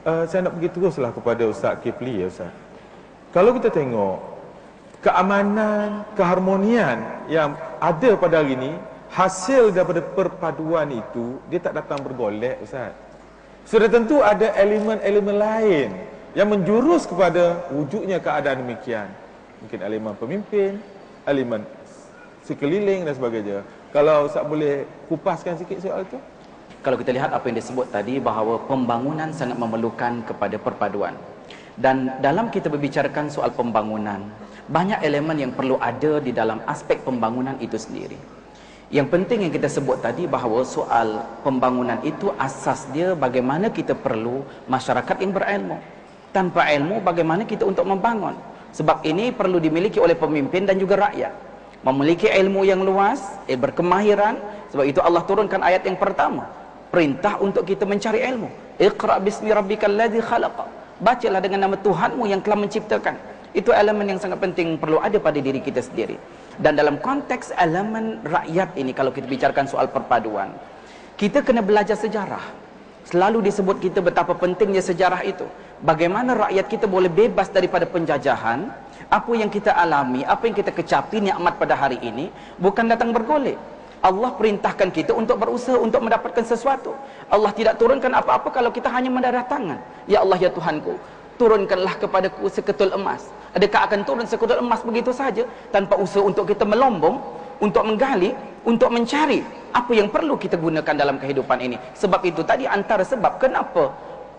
saya nak pergi teruslah kepada Ustaz Kifli ya Ustaz. Kalau kita tengok keamanan, keharmonian yang ada pada hari ini, hasil daripada perpaduan itu, dia tak datang bergolek Ustaz. Sudah tentu ada elemen-elemen lain yang menjurus kepada wujudnya keadaan demikian. Mungkin elemen pemimpin, elemen sekeliling dan sebagainya. Kalau Ustaz boleh kupaskan sikit soal itu. Kalau kita lihat apa yang disebut tadi, bahawa pembangunan sangat memerlukan kepada perpaduan. Dan dalam kita berbicarakan soal pembangunan, banyak elemen yang perlu ada di dalam aspek pembangunan itu sendiri. Yang penting yang kita sebut tadi, bahawa soal pembangunan itu asas dia bagaimana kita perlu masyarakat yang berilmu. Tanpa ilmu, bagaimana kita untuk membangun. Sebab ini perlu dimiliki oleh pemimpin dan juga rakyat. Memiliki ilmu yang luas, berkemahiran. Sebab itu Allah turunkan ayat yang pertama, perintah untuk kita mencari ilmu. Iqra bismi rabbikal ladzi khalaqa. Bacalah dengan nama Tuhanmu yang telah menciptakan. Itu elemen yang sangat penting perlu ada pada diri kita sendiri. Dan dalam konteks elemen rakyat ini, kalau kita bicarakan soal perpaduan, kita kena belajar sejarah. Selalu disebut kita betapa pentingnya sejarah itu. Bagaimana rakyat kita boleh bebas daripada penjajahan. Apa yang kita alami, apa yang kita kecapi nikmat pada hari ini, bukan datang bergolek. Allah perintahkan kita untuk berusaha untuk mendapatkan sesuatu. Allah tidak turunkan apa-apa kalau kita hanya mendarah tangan. Ya Allah ya Tuhanku, turunkanlah kepadaku seketul emas. Adakah akan turun seketul emas begitu saja tanpa usaha untuk kita melombong, untuk menggali, untuk mencari apa yang perlu kita gunakan dalam kehidupan ini. Sebab itu tadi antara sebab kenapa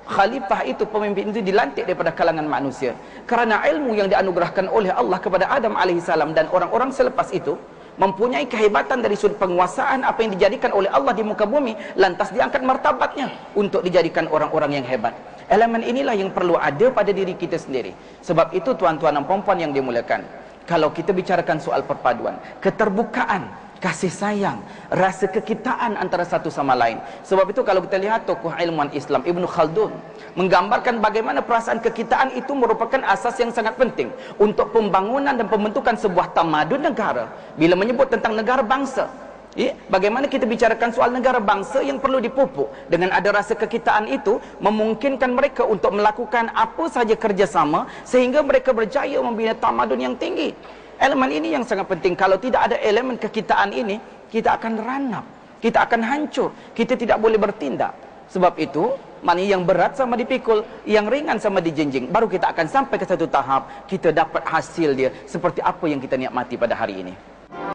khalifah itu, pemimpin itu dilantik daripada kalangan manusia, kerana ilmu yang dianugerahkan oleh Allah kepada Adam alaihissalam dan orang-orang selepas itu mempunyai kehebatan dari sudut penguasaan apa yang dijadikan oleh Allah di muka bumi, lantas diangkat martabatnya untuk dijadikan orang-orang yang hebat. Elemen inilah yang perlu ada pada diri kita sendiri. Sebab itu tuan-tuan dan puan-puan yang dimuliakan, kalau kita bicarakan soal perpaduan, keterbukaan, kasih sayang, rasa kekitaan antara satu sama lain. Sebab itu kalau kita lihat tokoh ilmuwan Islam Ibnu Khaldun menggambarkan bagaimana perasaan kekitaan itu merupakan asas yang sangat penting untuk pembangunan dan pembentukan sebuah tamadun negara. Bila menyebut tentang negara bangsa, bagaimana kita bicarakan soal negara bangsa yang perlu dipupuk dengan ada rasa kekitaan itu, memungkinkan mereka untuk melakukan apa sahaja kerjasama sehingga mereka berjaya membina tamadun yang tinggi. Elemen ini yang sangat penting. Kalau tidak ada elemen kekitaan ini, kita akan ranap, kita akan hancur, kita tidak boleh bertindak. Sebab itu, mana yang berat sama dipikul, yang ringan sama dijinjing, baru kita akan sampai ke satu tahap kita dapat hasil dia seperti apa yang kita nikmati pada hari ini.